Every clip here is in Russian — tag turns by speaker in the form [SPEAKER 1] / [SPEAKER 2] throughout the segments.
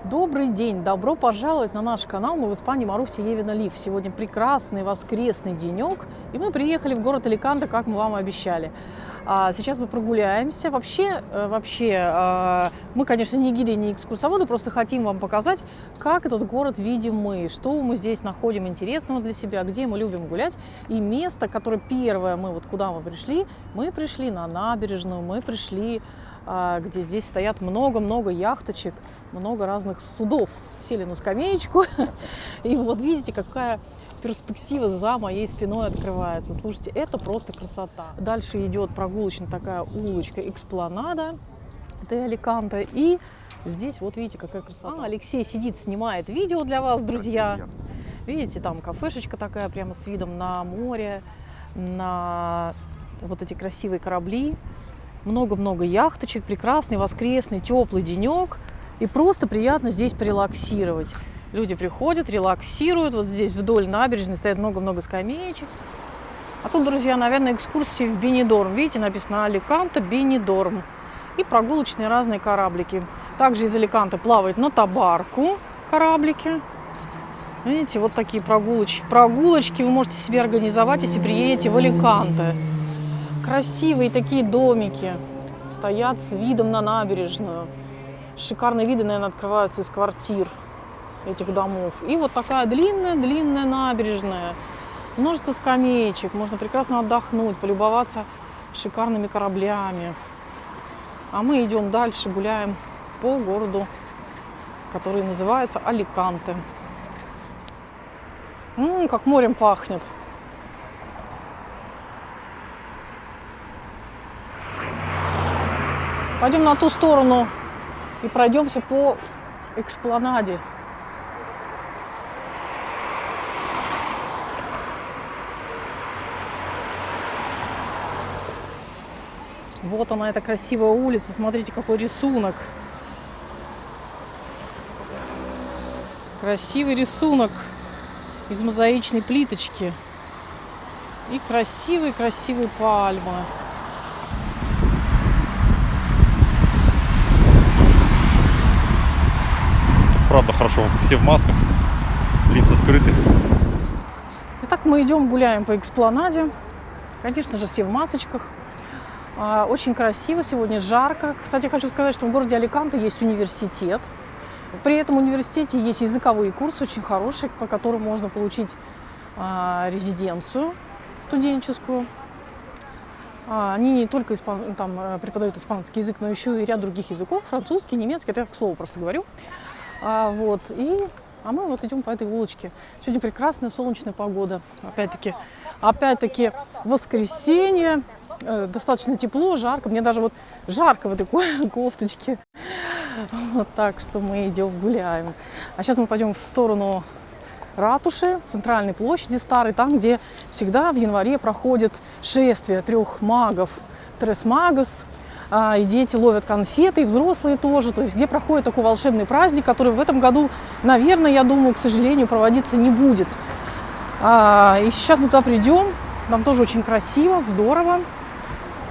[SPEAKER 1] Добрый день! Добро пожаловать на наш канал. Мы в Испании, Маруся Евина Лив. Сегодня прекрасный воскресный денек, и мы приехали в город Аликанте, как мы вам и обещали. Сейчас мы прогуляемся. Вообще, мы, конечно, не гиды, не экскурсоводы, просто хотим вам показать, как этот город видим мы, что мы здесь находим интересного для себя, где мы любим гулять. И место, которое первое, куда мы пришли на набережную, мы пришли, где здесь стоят много-много яхточек, много разных судов. Сели на скамеечку, и вот видите, какая перспектива за моей спиной открывается. Слушайте, это просто красота. Дальше идет прогулочная такая улочка Экспланада де Аликанте, и здесь вот видите, какая красота. Алексей сидит, снимает видео для вас, друзья. Видите, там кафешечка такая прямо с видом на море, на вот эти красивые корабли. Много-много яхточек, прекрасный воскресный теплый денек, и просто приятно здесь порелаксировать. Люди приходят, релаксируют, вот здесь вдоль набережной стоят много-много скамеечек. А тут, друзья, наверное, экскурсии в Бенидорм. Видите, написано Аликанте Бенидорм. И прогулочные разные кораблики. Также из Аликанте плавают на Табарку кораблики. Видите, вот такие прогулочки вы можете себе организовать, если приедете в Аликанте. Красивые такие домики стоят с видом на набережную. Шикарные виды, наверное, открываются из квартир этих домов. И вот такая длинная-длинная набережная. Множество скамеечек. Можно прекрасно отдохнуть, полюбоваться шикарными кораблями. А мы идем дальше, гуляем по городу, который называется Аликанте. Как морем пахнет. Пойдем на ту сторону и пройдемся по Экспланаде. Вот она, эта красивая улица. Смотрите, какой рисунок. Красивый рисунок из мозаичной плиточки. И красивые пальмы.
[SPEAKER 2] Правда, хорошо, все в масках, лица скрыты.
[SPEAKER 1] Итак, мы идем, гуляем по Экспланаде. Конечно же, все в масочках. Очень красиво, сегодня жарко. Кстати, хочу сказать, что в городе Аликанте есть университет. При этом университете есть языковые курсы, очень хорошие, по которым можно получить резиденцию студенческую. Они не только там преподают испанский язык, но еще и ряд других языков. Французский, немецкий, это я к слову просто говорю. А мы вот идем по этой улочке. Сегодня прекрасная солнечная погода. Опять-таки воскресенье. Достаточно тепло, жарко. Мне даже вот жарко в этой кофточке. Вот так что мы идем гуляем. А сейчас мы пойдем в сторону ратуши, центральной площади старой, там, где всегда в январе проходит шествие 3 магов, Tres Magos. И дети ловят конфеты, и взрослые тоже. То есть где проходит такой волшебный праздник, который в этом году, наверное, я думаю, к сожалению, проводиться не будет. И сейчас мы туда придем. Там тоже очень красиво, здорово.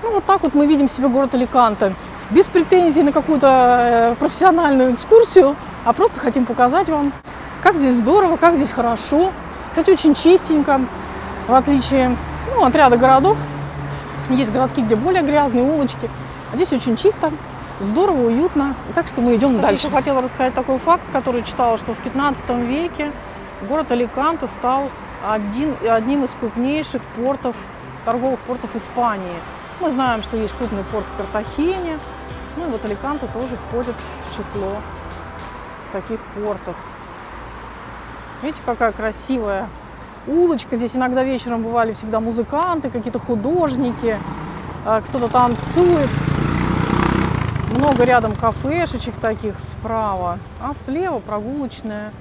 [SPEAKER 1] Вот так вот мы видим себе город Аликанте. Без претензий на какую-то профессиональную экскурсию, а просто хотим показать вам, как здесь здорово, как здесь хорошо. Кстати, очень чистенько, в отличие от ряда городов. Есть городки, где более грязные улочки. А здесь очень чисто, здорово, уютно. И так что мы идем дальше. Я хотела рассказать такой факт, который читала, что в 15 веке город Аликанте стал одним из крупнейших торговых портов Испании. Мы знаем, что есть крупный порт в Картахене. И вот Аликанте тоже входит в число таких портов. Видите, какая красивая улочка. Здесь иногда вечером бывали всегда музыканты, какие-то художники, кто-то танцует. Много рядом кафешечек таких справа. А слева прогулочная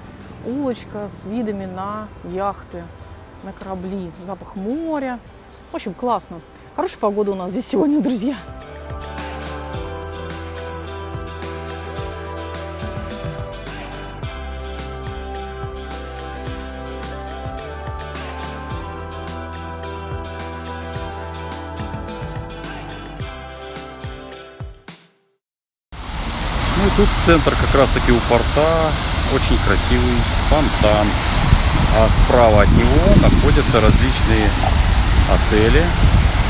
[SPEAKER 1] улочка с видами на яхты, на корабли. Запах моря. В общем, классно. Хорошая погода у нас здесь сегодня, друзья.
[SPEAKER 2] тут центр как раз таки у порта, очень красивый фонтан. А справа от него находятся различные отели,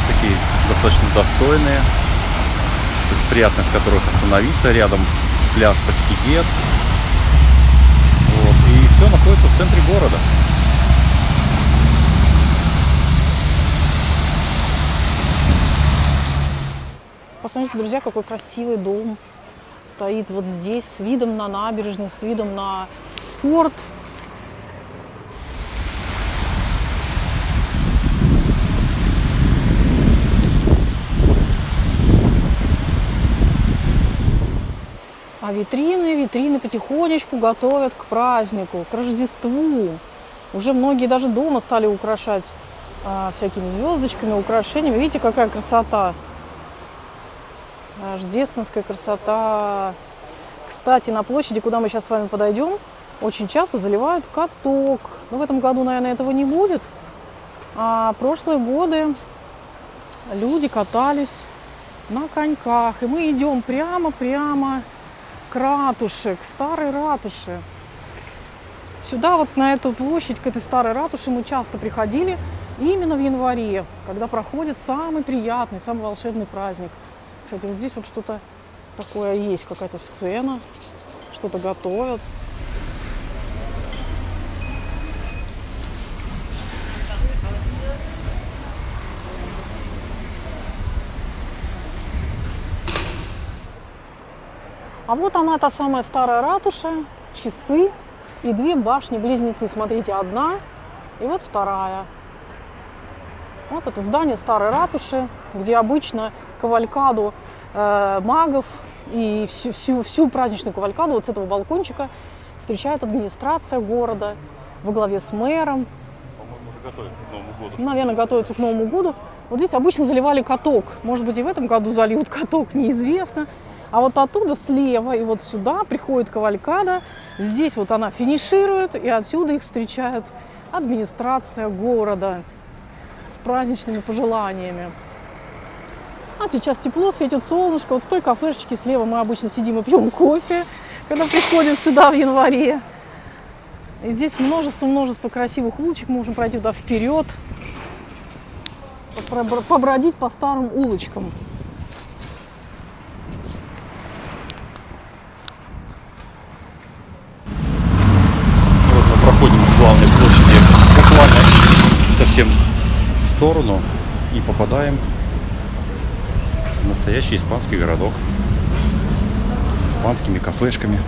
[SPEAKER 2] такие достаточно достойные, приятно в которых остановиться. Рядом пляж Паскигет. Вот. И все находится в центре города.
[SPEAKER 1] Посмотрите, друзья, какой красивый дом стоит вот здесь, с видом на набережную, с видом на порт. А витрины потихонечку готовят к празднику, к Рождеству. Уже многие даже дома стали украшать всякими звездочками, украшениями. Видите, какая красота! Рождественская красота. Кстати, на площади, куда мы сейчас с вами подойдем, очень часто заливают каток. Но в этом году, наверное, этого не будет. А прошлые годы люди катались на коньках. И мы идем прямо к ратуше, к старой ратуше. Сюда, вот на эту площадь, к этой старой ратуше мы часто приходили именно в январе, когда проходит самый приятный, самый волшебный праздник. Кстати, вот здесь вот что-то такое есть, какая-то сцена, что-то готовят. А вот она, та самая старая ратуша, часы и две башни-близнецы. Смотрите, одна и вот вторая. Вот это здание старой ратуши, где обычно кавалькаду магов и всю праздничную кавалькаду вот с этого балкончика встречает администрация города во главе с мэром.
[SPEAKER 2] По-моему, уже готовятся к Новому году.
[SPEAKER 1] Наверное, готовятся к Новому году. Вот здесь обычно заливали каток. Может быть, и в этом году зальют каток, неизвестно. А вот оттуда слева и вот сюда приходит кавалькада. Здесь вот она финиширует, и отсюда их встречает администрация города с праздничными пожеланиями. А сейчас тепло, светит солнышко. Вот в той кафешечке слева мы обычно сидим и пьем кофе, когда приходим сюда в январе. И здесь множество красивых улочек. Мы можем пройти туда вперед, побродить по старым улочкам.
[SPEAKER 2] Вот мы проходим с главной площади буквально совсем в сторону и попадаем в настоящий испанский городок с испанскими кафешками.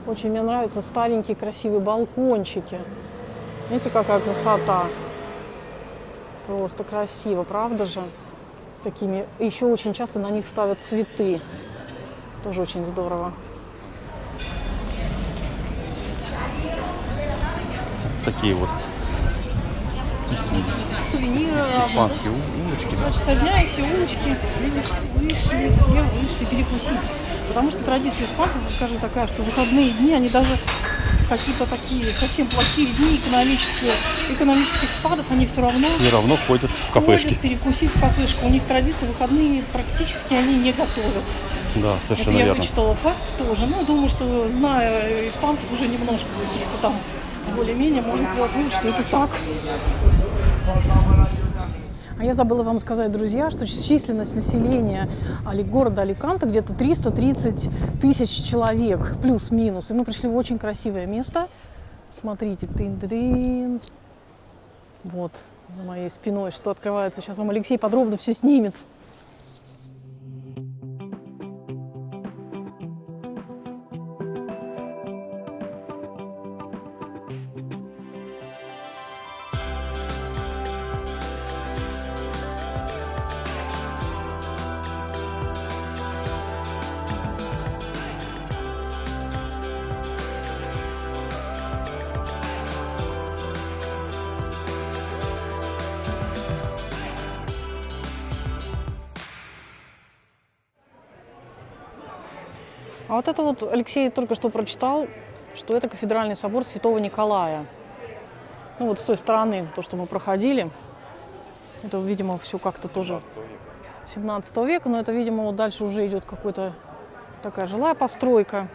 [SPEAKER 1] Очень мне нравятся старенькие красивые балкончики. Видите, какая красота. Просто красиво, правда же? С такими. Еще очень часто на них ставят цветы. Тоже очень здорово.
[SPEAKER 2] Такие вот
[SPEAKER 1] Сувениры.
[SPEAKER 2] испанские улочки. Да?
[SPEAKER 1] Значит, со дня и все улочки, видишь, все вышли перекусить. Потому что традиция испанцев, скажем, такая, что в выходные дни они даже какие-то такие совсем плохие дни экономических спадов, они все равно
[SPEAKER 2] ходят в кафешки.
[SPEAKER 1] ходят перекусить в кафешку. У них традиция, выходные практически они не готовят.
[SPEAKER 2] Да, совершенно
[SPEAKER 1] Это я
[SPEAKER 2] верно.
[SPEAKER 1] вычитала факт тоже. Ну, думаю, что, зная испанцев уже немножко каких-то там более-менее, можно сделать вывод, что это так. А я забыла вам сказать, друзья, что численность населения города Аликанте где-то 330 тысяч человек, плюс-минус. И мы пришли в очень красивое место. Смотрите, тын-тын. Вот, за моей спиной что открывается. Сейчас вам Алексей подробно все снимет. А вот это вот Алексей только что прочитал, что это кафедральный собор Святого Николая. Ну вот с той стороны, то, что мы проходили. Это, видимо, все как-то тоже 17 века, но это, видимо, вот дальше уже идет какой-то такая жилая постройка.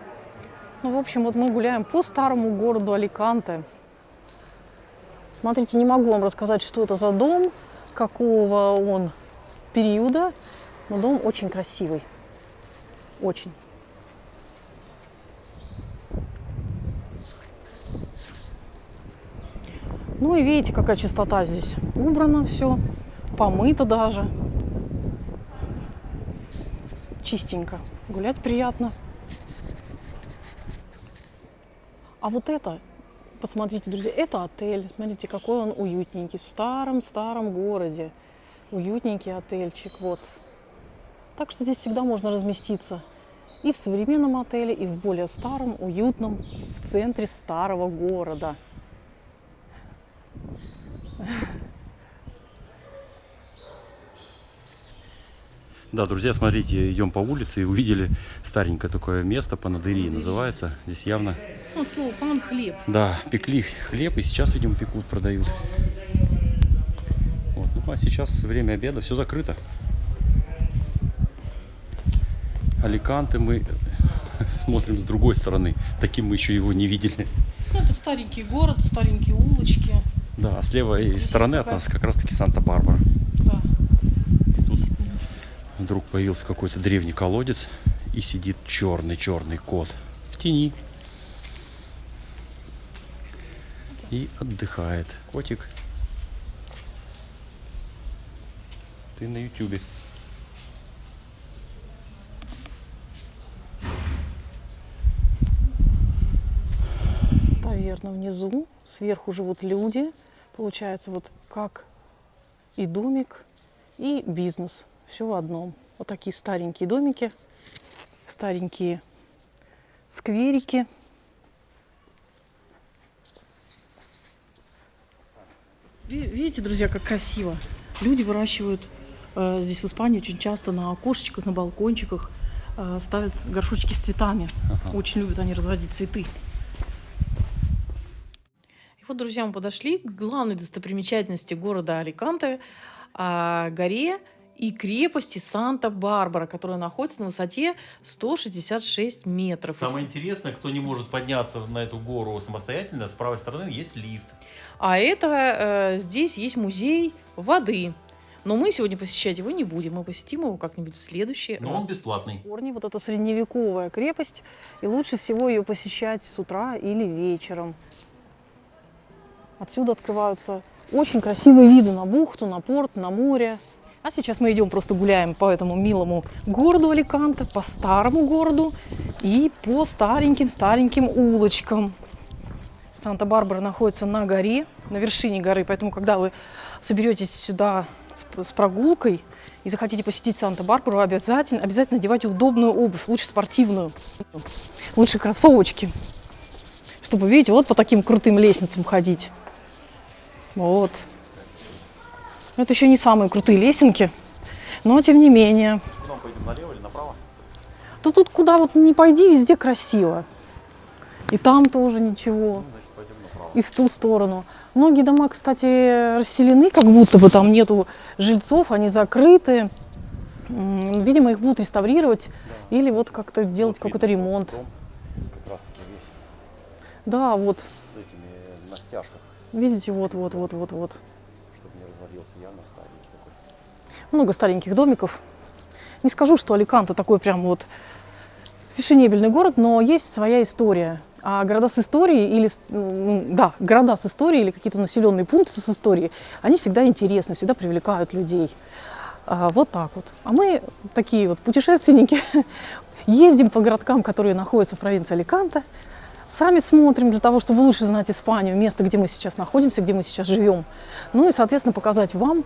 [SPEAKER 1] Ну, в общем, вот мы гуляем по старому городу Аликанте. Смотрите, не могу вам рассказать, что это за дом, какого он периода, но дом очень красивый. Очень. Ну и видите, какая чистота здесь. Убрано все, помыто даже. Чистенько. Гулять приятно. А вот это, посмотрите, друзья, это отель. Смотрите, какой он уютненький. В старом-старом городе. Уютненький отельчик. Вот. Так что здесь всегда можно разместиться. И в современном отеле, и в более старом, уютном, в центре старого города.
[SPEAKER 2] Да, друзья, смотрите, идем по улице и увидели старенькое такое место, Панадерия называется. Здесь явно...
[SPEAKER 1] Вот слово пан хлеб.
[SPEAKER 2] Да, пекли хлеб и сейчас, видимо, пекут, продают. Вот. Ну, а сейчас время обеда, все закрыто. Аликанте мы смотрим с другой стороны. Таким мы еще его не видели.
[SPEAKER 1] Ну, это старенький город, старенькие улочки.
[SPEAKER 2] Да, а с левой стороны от нас как раз-таки Санта-Барбара.
[SPEAKER 1] Да.
[SPEAKER 2] Тут вдруг появился какой-то древний колодец и сидит черный кот в тени. И отдыхает. Котик, ты на ютубе.
[SPEAKER 1] Таверна внизу, сверху живут люди. Получается, вот как и домик, и бизнес. Все в одном. Вот такие старенькие домики, старенькие скверики. Видите, друзья, как красиво. Люди выращивают здесь в Испании очень часто на окошечках, на балкончиках ставят горшочки с цветами.
[SPEAKER 2] Ага.
[SPEAKER 1] Очень любят они разводить цветы. И вот, друзья, мы подошли к главной достопримечательности города Аликанте, горе и крепости Санта-Барбара, которая находится на высоте 166 метров.
[SPEAKER 3] Самое интересное, кто не может подняться на эту гору самостоятельно, с правой стороны есть лифт.
[SPEAKER 1] А это здесь есть музей воды. Но мы сегодня посещать его не будем. Мы посетим его как-нибудь в следующий
[SPEAKER 3] Но
[SPEAKER 1] раз.
[SPEAKER 3] он бесплатный.
[SPEAKER 1] Корни, вот это средневековая крепость. И лучше всего ее посещать с утра или вечером. Отсюда открываются очень красивые виды на бухту, на порт, на море. А сейчас мы идем, просто гуляем по этому милому городу Аликанте, по старому городу и по стареньким улочкам. Санта-Барбара находится на горе, на вершине горы, поэтому, когда вы соберетесь сюда с прогулкой и захотите посетить Санта-Барбару, обязательно надевайте удобную обувь, лучше спортивную, лучше кроссовочки, чтобы, видите, вот по таким крутым лестницам ходить. Вот. Это еще не самые крутые лесенки, но тем не менее.
[SPEAKER 3] Куда мы пойдем, налево или направо?
[SPEAKER 1] То тут куда вот не пойди, везде красиво. И там тоже ничего.
[SPEAKER 3] Значит, пойдем направо.
[SPEAKER 1] И в ту сторону. Многие дома, кстати, расселены, как будто бы там нету жильцов, они закрыты. Видимо, их будут реставрировать или вот как-то делать
[SPEAKER 2] Вот
[SPEAKER 1] какой-то
[SPEAKER 2] видно,
[SPEAKER 1] ремонт.
[SPEAKER 2] дом как раз таки весь
[SPEAKER 1] Да, вот.
[SPEAKER 2] с этими на стяжках,
[SPEAKER 1] Видите, вот.
[SPEAKER 2] чтобы не развалился, явно старенький такой.
[SPEAKER 1] Много стареньких домиков. Не скажу, что Аликанте такой прям вот фешенебельный город, но есть своя история. А города с историей города с историей или какие-то населенные пункты с историей, они всегда интересны, всегда привлекают людей. Вот так вот. А мы такие вот путешественники, ездим по городкам, которые находятся в провинции Аликанте, сами смотрим для того, чтобы лучше знать Испанию, место, где мы сейчас находимся, где мы сейчас живем. Ну и, соответственно, показать вам,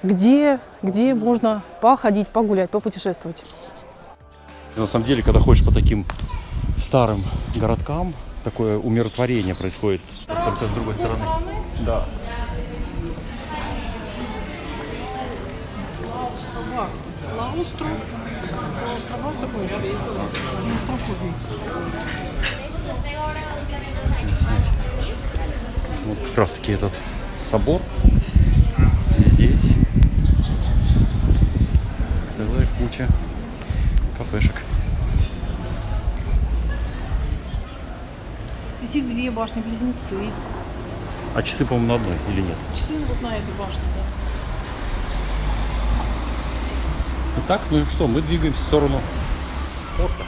[SPEAKER 1] где можно походить, погулять, попутешествовать.
[SPEAKER 2] На самом деле, когда ходишь по таким старым городкам, такое умиротворение происходит. Только с другой стороны. Да. Вот как раз таки этот собор. Здесь куча кафешек.
[SPEAKER 1] Здесь их две башни-близнецы.
[SPEAKER 2] А часы, по-моему, на одной или нет?
[SPEAKER 1] Часы вот на этой башне, да.
[SPEAKER 2] Итак, ну и что, мы двигаемся в сторону порта.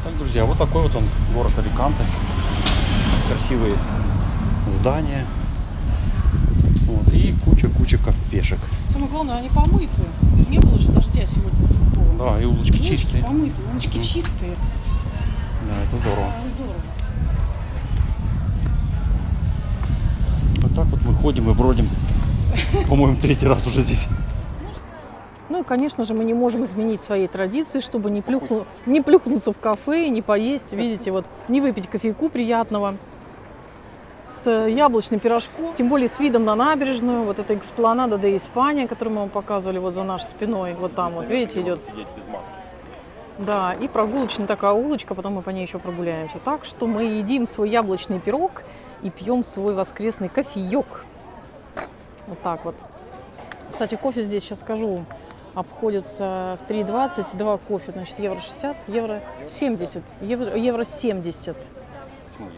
[SPEAKER 2] Так, друзья, вот такой вот он, город Аликанте. Красивые здания. Вот, и куча кафешек.
[SPEAKER 1] Самое главное, они помыты. Не было же дождя сегодня никакого.
[SPEAKER 2] Да, и улочки чистые.
[SPEAKER 1] Помыты, улочки чистые.
[SPEAKER 2] Да, это здорово.
[SPEAKER 1] Да, здорово.
[SPEAKER 2] Вот так вот мы ходим и бродим. По-моему, третий раз уже здесь.
[SPEAKER 1] Ну и, конечно же, мы не можем изменить своей традиции, чтобы не плюхнуться в кафе, не поесть, видите, вот, не выпить кофейку приятного с яблочным пирожком, тем более с видом на набережную, вот эта экспланада де Испания, которую мы вам показывали вот за нашей спиной, вот там вот, видите, идет. Да, и прогулочная такая улочка, потом мы по ней еще прогуляемся. Так что мы едим свой яблочный пирог и пьем свой воскресный кофеек. Вот так вот. Кстати, кофе здесь, сейчас скажу, обходится в 3,20, 2 кофе, значит, евро 60, евро 70, евро 70.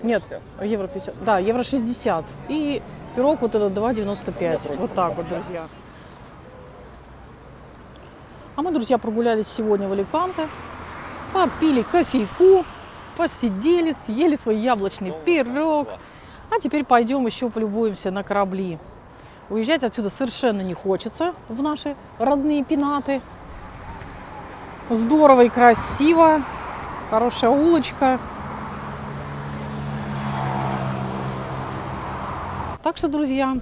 [SPEAKER 1] Нет, евро 50, да, евро 60. И пирог вот этот 2,95. Вот так вот, друзья. А мы, друзья, прогулялись сегодня в Аликанте, попили кофейку, посидели, съели свой яблочный пирог. А теперь пойдем еще полюбуемся на корабли. Уезжать отсюда совершенно не хочется в наши родные Пенаты. Здорово и красиво. Хорошая улочка. Так что, друзья,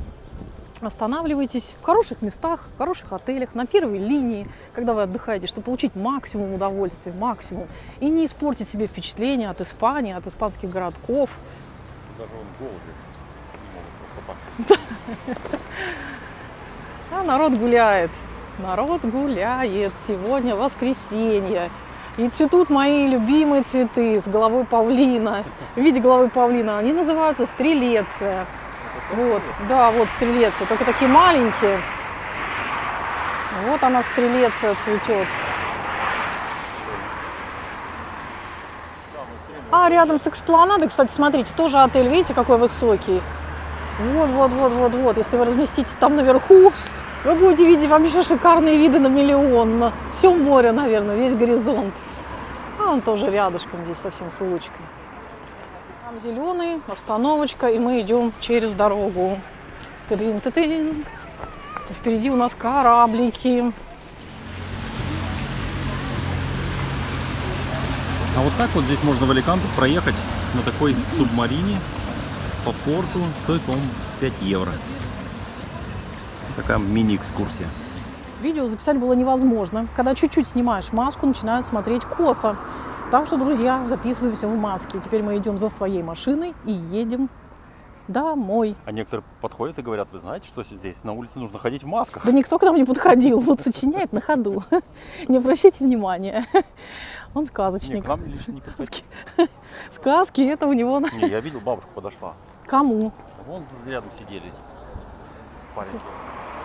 [SPEAKER 1] останавливайтесь в хороших местах, в хороших отелях, на первой линии, когда вы отдыхаете, чтобы получить максимум удовольствия, максимум. И не испортить себе впечатление от Испании, от испанских городков.
[SPEAKER 2] Даже он голуби не могут просто так.
[SPEAKER 1] А народ гуляет. Народ гуляет. Сегодня воскресенье. И цветут мои любимые цветы с головой павлина. В виде головы павлина. Они называются стрелеция. Вот, да, вот стрелеция. Только такие маленькие. Вот она, стрелеция, цветет. А рядом с экспланадой, кстати, смотрите, тоже отель, видите, какой высокий. Вот. Если вы разместитесь там наверху, вы будете видеть вообще шикарные виды на миллион. На все море, наверное, весь горизонт. А он тоже рядышком здесь совсем с улочкой. Там зеленый, остановочка, и мы идем через дорогу. Тын-тын-тын. Впереди у нас кораблики.
[SPEAKER 2] А вот так вот здесь можно в Аликанте проехать на такой субмарине по порту. Стоит, по-моему, 5 евро. Такая мини-экскурсия.
[SPEAKER 1] Видео записать было невозможно. Когда чуть-чуть снимаешь маску, начинают смотреть косо. Так что, друзья, записываемся в маске. Теперь мы идем за своей машиной и едем домой.
[SPEAKER 2] А некоторые подходят и говорят: вы знаете, что здесь на улице нужно ходить в масках?
[SPEAKER 1] Да никто к нам не подходил. Вот сочиняет на ходу. Не обращайте внимания. Он сказочник.
[SPEAKER 2] Не, к нам лично не подходит.
[SPEAKER 1] Сказки, это у него...
[SPEAKER 2] Не, я видел, бабушка подошла.
[SPEAKER 1] Кому?
[SPEAKER 2] Вон рядом сидели парень.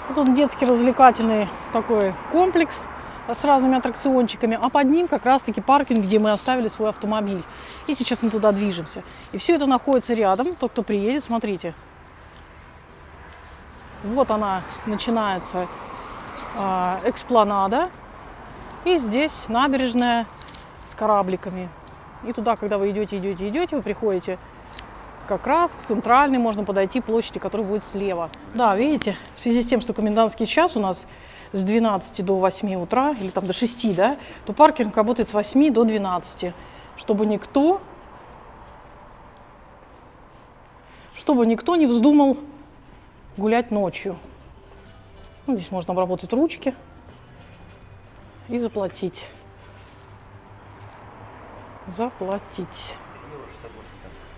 [SPEAKER 1] Вот он детский развлекательный такой комплекс с разными аттракциончиками, а под ним как раз-таки паркинг, где мы оставили свой автомобиль. И сейчас мы туда движемся. И все это находится рядом. Тот, кто приедет, смотрите. Вот она, начинается экспланада. И здесь набережная с корабликами. И туда, когда вы идете, вы приходите как раз к центральной, можно подойти к площади, которая будет слева. Да, видите, в связи с тем, что комендантский час у нас с 12 до 8 утра, или там до 6, да, то паркинг работает с 8 до 12, чтобы никто не вздумал гулять ночью. Ну, здесь можно обработать ручки и заплатить. Заплатить.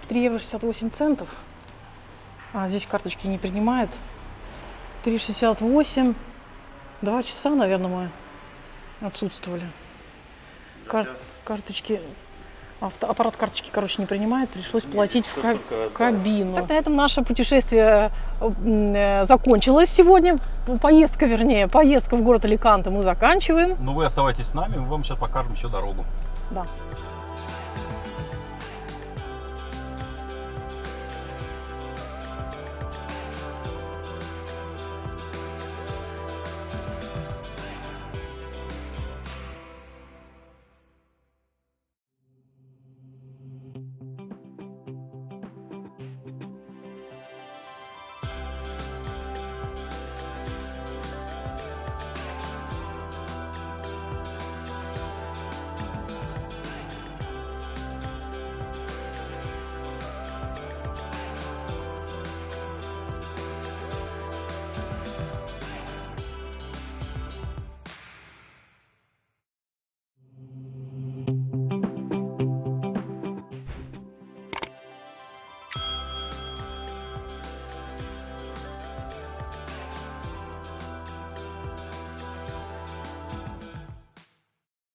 [SPEAKER 1] 3 евро 68 центов. А здесь карточки не принимают. 3,68. 2 часа, наверное, мы отсутствовали. Карточки Аппарат карточки, короче, не принимает, пришлось платить в кабину. Так, на этом наше путешествие закончилось сегодня. Поездка в город Аликанте мы заканчиваем.
[SPEAKER 3] Ну вы оставайтесь с нами, мы вам сейчас покажем еще дорогу.
[SPEAKER 1] Да.